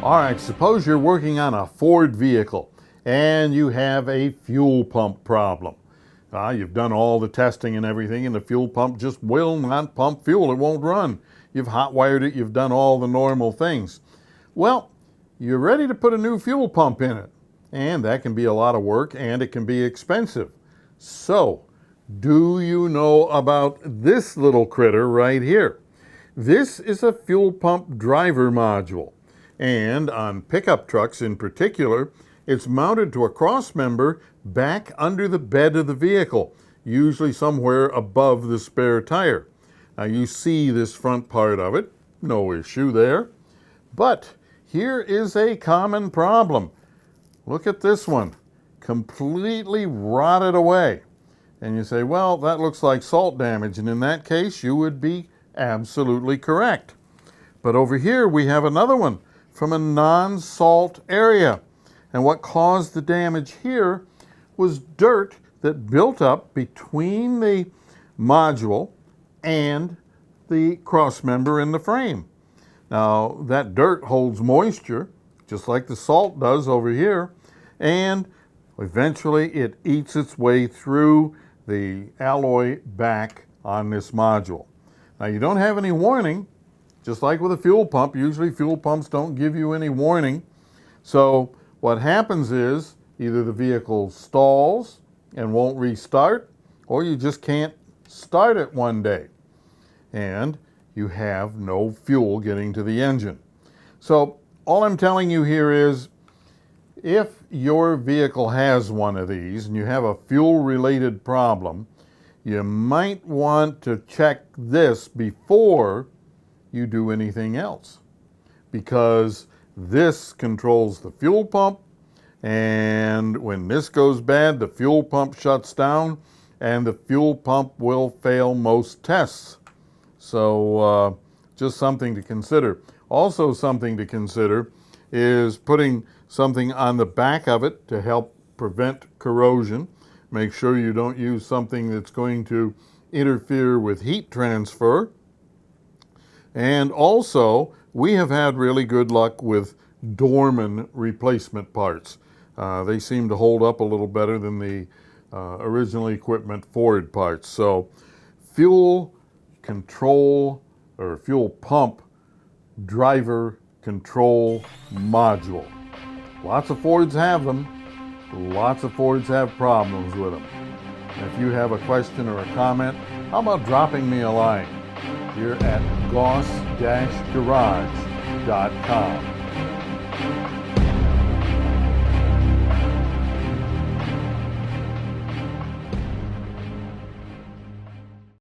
All right, suppose you're working on a Ford vehicle and you have a fuel pump problem. You've done all the testing and everything, and the fuel pump just will not pump fuel. It won't run. You've hot wired it. You've done all the normal things. Well, you're ready to put a new fuel pump in it, and that can be a lot of work and it can be expensive. So, do you know about this little critter right here? This is a fuel pump driver module, and on pickup trucks in particular, it's mounted to a cross member back under the bed of the vehicle, usually somewhere above the spare tire. Now you see this front part of it, no issue there. But here is a common problem. Look at this one, completely rotted away. And you say, well, that looks like salt damage, and in that case you would be absolutely correct. But over here we have another one from a non-salt area. And what caused the damage here was dirt that built up between the module and the cross member in the frame. Now, that dirt holds moisture, just like the salt does over here, and eventually it eats its way through the alloy back on this module. Now, you don't have any warning, just like with a fuel pump. Usually fuel pumps don't give you any warning. So what happens is either the vehicle stalls and won't restart, or you just can't start it one day and you have no fuel getting to the engine. So all I'm telling you here is, if your vehicle has one of these and you have a fuel related problem, you might want to check this before you do anything else, because this controls the fuel pump, and when this goes bad, the fuel pump shuts down and the fuel pump will fail most tests. So just something to consider. Also something to consider is putting something on the back of it to help prevent corrosion. Make sure you don't use something that's going to interfere with heat transfer. And also, we have had really good luck with Dorman replacement parts. They seem to hold up a little better than the original equipment Ford parts. So, fuel control or fuel pump driver control module. Lots of Fords have them. Lots of Fords have problems with them. And if you have a question or a comment, how about dropping me a line here at goss-garage.com.